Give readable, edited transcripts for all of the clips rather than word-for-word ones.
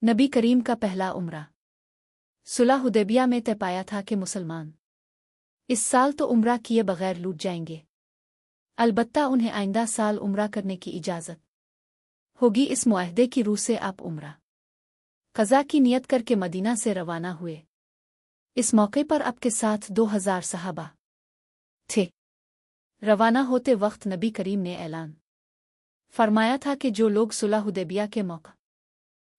नबी करीम का पहला उम्रा। सुलह हुदैबिया में तय पाया था कि मुसलमान इस साल तो उम्रा किए बगैर लूट जाएंगे, अलबत्ता उन्हें आइंदा साल उम्रा करने की इजाज़त होगी। इस मुआहदे की रूह से आप उम्रा क़ज़ा की नियत करके मदीना से रवाना हुए। इस मौके पर आपके साथ 2000 सहाबा थे। रवाना होते वक्त नबी करीम ने ऐलान फरमाया था कि जो लोग सुलह हुदैबिया के मौका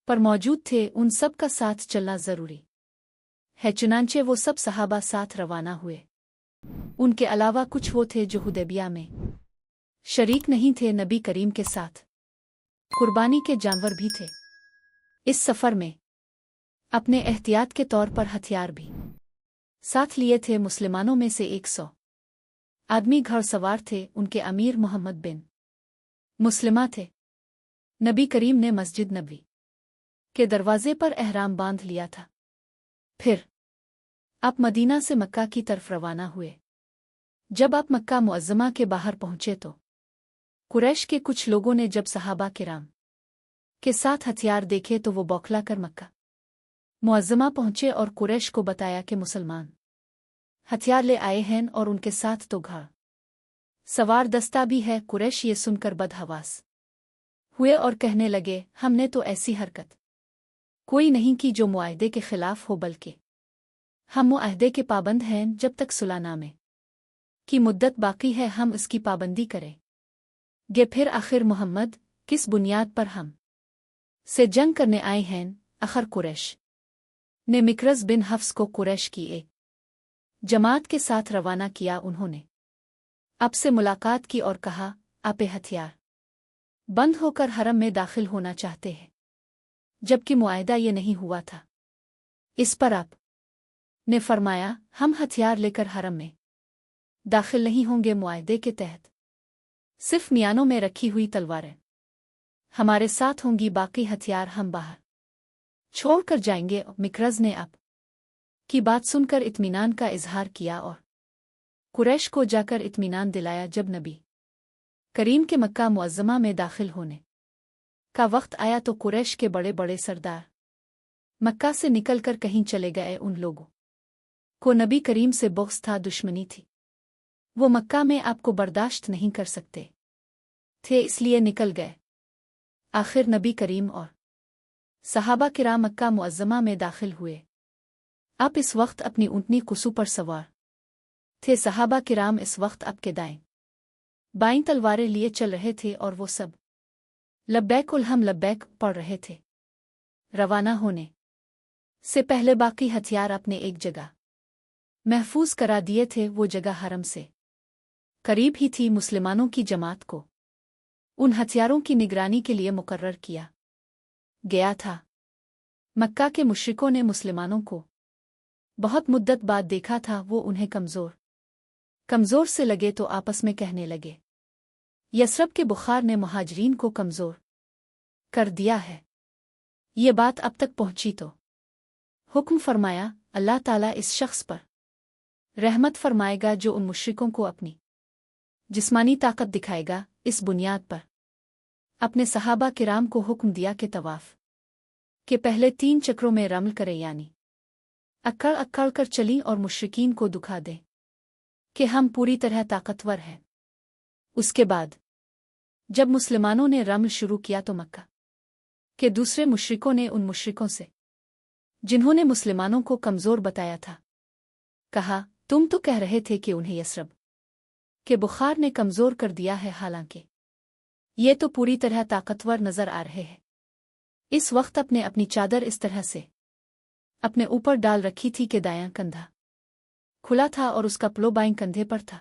पर मौजूद थे उन सब का साथ चलना ज़रूरी है। चुनांचे वो सब सहाबा साथ रवाना हुए। उनके अलावा कुछ वो थे जो हुदैबिया में शरीक नहीं थे। नबी करीम के साथ कुर्बानी के जानवर भी थे। इस सफ़र में अपने एहतियात के तौर पर हथियार भी साथ लिए थे। मुसलमानों में से 100 आदमी घुड़सवार थे। उनके अमीर मोहम्मद बिन मुस्लिमा थे। नबी करीम ने मस्जिद नबी के दरवाजे पर एहराम बांध लिया था। फिर आप मदीना से मक्का की तरफ रवाना हुए। जब आप मक्का मुअज़्ज़मा के बाहर पहुंचे तो कुरैश के कुछ लोगों ने जब सहाबा किराम के साथ हथियार देखे तो वो बौखला कर मक्का मुअज़्ज़मा पहुंचे और कुरैश को बताया कि मुसलमान हथियार ले आए हैं और उनके साथ तो घोड़ सवार दस्ता भी है। कुरैश ये सुनकर बदहवास हुए और कहने लगे, हमने तो ऐसी हरकत कोई नहीं की जो मुआहदे के खिलाफ हो, बल्कि हम मुआहदे के पाबंद हैं। जब तक सुलहनामे की मुद्दत बाकी है हम इसकी पाबंदी करेंगे। फिर आखिर मोहम्मद किस बुनियाद पर हम से जंग करने आए हैं? आखिर कुरैश ने मिक्रज़ बिन हफ्स को कुरैश की एक जमात के साथ रवाना किया। उन्होंने आपसे मुलाकात की और कहा, आप हथियार बंद होकर हरम में दाखिल होना चाहते हैं, जबकि मुआहदा ये नहीं हुआ था। इस पर आप ने फरमाया, हम हथियार लेकर हरम में दाखिल नहीं होंगे। मुआहदे के तहत सिर्फ मियानों में रखी हुई तलवारें हमारे साथ होंगी, बाकी हथियार हम बाहर छोड़कर जाएंगे। मिक्रज़ ने आप की बात सुनकर इत्मीनान का इजहार किया और कुरैश को जाकर इत्मीनान दिलाया। जब नबी करीम के मक्का मुअज़्ज़मा में दाखिल होने का वक्त आया तो कुरैश के बड़े बड़े सरदार मक्का से निकलकर कहीं चले गए। उन लोगों को नबी करीम से बुग़्ज़ था, दुश्मनी थी। वो मक्का में आपको बर्दाश्त नहीं कर सकते थे, इसलिए निकल गए। आखिर नबी करीम और सहाबा किराम मक्का मुअज़्ज़मा में दाखिल हुए। आप इस वक्त अपनी ऊँटनी कुसू पर सवार थे। सहाबा किराम इस वक्त आपके दाएं बाईं तलवारें लिए चल रहे थे और वो सब लब्बैक उल्हम लब्बैक पढ़ रहे थे। रवाना होने से पहले बाकी हथियार अपने एक जगह महफूज करा दिए थे। वो जगह हरम से करीब ही थी। मुसलमानों की जमात को उन हथियारों की निगरानी के लिए मुकर्रर किया गया था। मक्का के मुश्रिकों ने मुसलमानों को बहुत मुद्दत बाद देखा था। वो उन्हें कमज़ोर से लगे तो आपस में कहने लगे, यसरब के बुखार ने मुहाजिरीन को कमज़ोर कर दिया है। ये बात अब तक पहुंची तो हुक्म फरमाया, अल्लाह ताला इस शख्स पर रहमत फरमाएगा जो उन मुश्रिकों को अपनी जिस्मानी ताकत दिखाएगा। इस बुनियाद पर अपने सहाबा किराम को हुक्म दिया कि तवाफ के पहले 3 चक्रों में रमल करें, यानी अक्कड़ अक्कड़ कर चलीं और मुश्रिकीन को दुखा दें कि हम पूरी तरह ताकतवर हैं। उसके बाद जब मुसलमानों ने रमल शुरू किया तो मक्का के दूसरे मुश्रिकों ने उन मुश्रिकों से जिन्होंने मुसलमानों को कमज़ोर बताया था कहा, तुम तो कह रहे थे कि उन्हें यसरब के बुखार ने कमज़ोर कर दिया है, हालांकि ये तो पूरी तरह ताकतवर नजर आ रहे हैं। इस वक्त अपने अपनी चादर इस तरह से अपने ऊपर डाल रखी थी कि दायां कंधा खुला था और उसका प्लो बाएं कंधे पर था।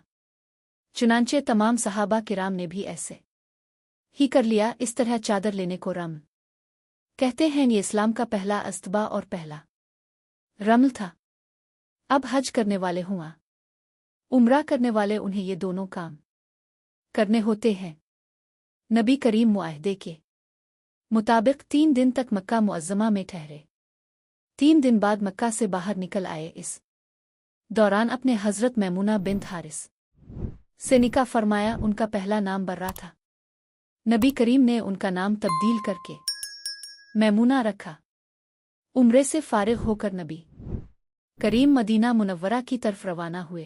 चुनांचे तमाम सहाबा किराम ने भी ऐसे ही कर लिया। इस तरह चादर लेने को रमल कहते हैं। ये इस्लाम का पहला अस्तबा और पहला रमल था। अब हज करने वाले हुआ उम्रा करने वाले, उन्हें ये दोनों काम करने होते हैं। नबी करीम मुआहदे के मुताबिक 3 दिन तक मक्का मुअज़्ज़मा में ठहरे। 3 दिन बाद मक्का से बाहर निकल आए। इस दौरान अपने हज़रत मैमूना बिन्त हारिस से निकाह फरमाया। उनका पहला नाम बर्रा था। नबी करीम ने उनका नाम तब्दील करके मैमूना रखा। عمرے سے فارغ ہو کر نبی کریم مدینہ منورہ کی طرف روانہ ہوئے۔